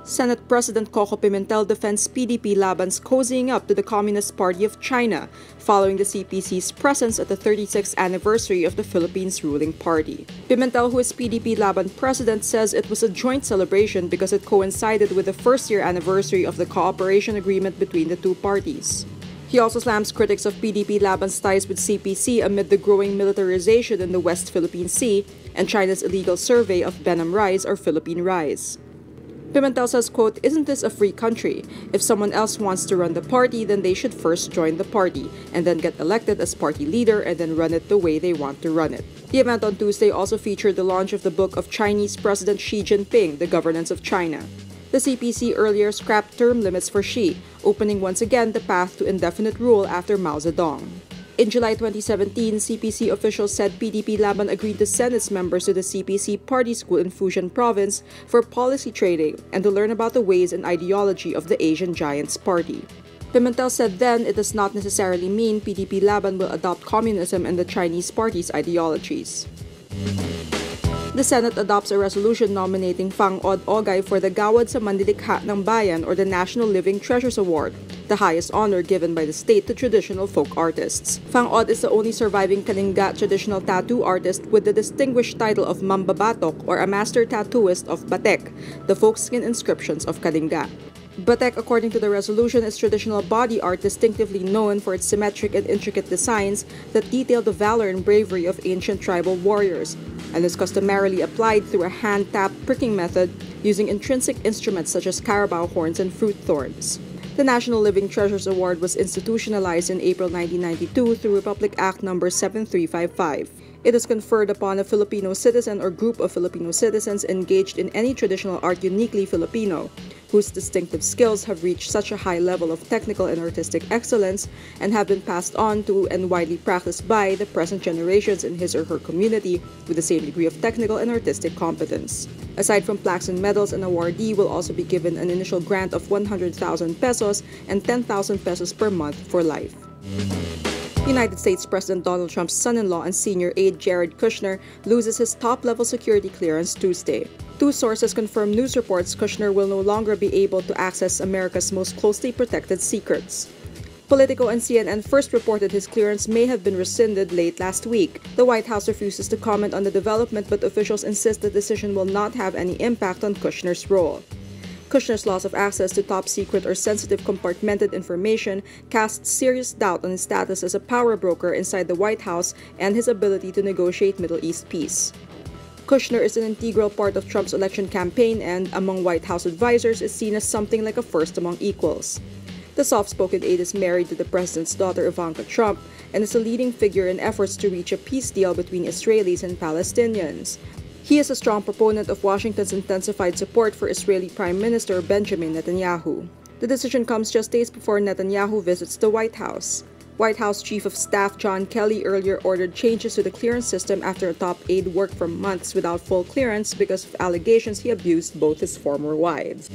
Senate President Coco Pimentel defends PDP-Laban's cozying up to the Communist Party of China following the CPC's presence at the 36th anniversary of the Philippines' ruling party. Pimentel, who is PDP-Laban president, says it was a joint celebration because it coincided with the first-year anniversary of the cooperation agreement between the two parties. He also slams critics of PDP-Laban's ties with CPC amid the growing militarization in the West Philippine Sea and China's illegal survey of Benham rice or Philippine rice. Pimentel says, quote, "Isn't this a free country? If someone else wants to run the party, then they should first join the party and then get elected as party leader and then run it the way they want to run it." The event on Tuesday also featured the launch of the book of Chinese President Xi Jinping, The Governance of China. The CPC earlier scrapped term limits for Xi, opening once again the path to indefinite rule after Mao Zedong. In July 2017, CPC officials said PDP-Laban agreed to send its members to the CPC party school in Fujian province for policy training and to learn about the ways and ideology of the Asian Giants Party. Pimentel said then it does not necessarily mean PDP-Laban will adopt communism and the Chinese party's ideologies. The Senate adopts a resolution nominating Whang-Od for the Gawad sa Manlilikha ng Bayan or the National Living Treasures Award, the highest honor given by the state to traditional folk artists. Whang-Od is the only surviving Kalinga traditional tattoo artist with the distinguished title of Mambabatok or a master tattooist of Batek, the folk skin inscriptions of Kalinga. Batek, according to the resolution, is traditional body art distinctively known for its symmetric and intricate designs that detail the valor and bravery of ancient tribal warriors, and is customarily applied through a hand-tapped pricking method using intrinsic instruments such as carabao horns and fruit thorns. The National Living Treasures Award was institutionalized in April 1992 through Republic Act No. 7355. It is conferred upon a Filipino citizen or group of Filipino citizens engaged in any traditional art uniquely Filipino, whose distinctive skills have reached such a high level of technical and artistic excellence and have been passed on to and widely practiced by the present generations in his or her community with the same degree of technical and artistic competence. Aside from plaques and medals, an awardee will also be given an initial grant of 100,000 pesos and 10,000 pesos per month for life. United States President Donald Trump's son-in-law and senior aide Jared Kushner loses his top-level security clearance Tuesday. Two sources confirm news reports Kushner will no longer be able to access America's most closely protected secrets. Politico and CNN first reported his clearance may have been rescinded late last week. The White House refuses to comment on the development, but officials insist the decision will not have any impact on Kushner's role. Kushner's loss of access to top-secret or sensitive compartmented information casts serious doubt on his status as a power broker inside the White House and his ability to negotiate Middle East peace. Kushner is an integral part of Trump's election campaign and, among White House advisors, is seen as something like a first among equals. The soft-spoken aide is married to the president's daughter Ivanka Trump and is a leading figure in efforts to reach a peace deal between Israelis and Palestinians. He is a strong proponent of Washington's intensified support for Israeli Prime Minister Benjamin Netanyahu. The decision comes just days before Netanyahu visits the White House. White House Chief of Staff John Kelly earlier ordered changes to the clearance system after a top aide worked for months without full clearance because of allegations he abused both his former wives.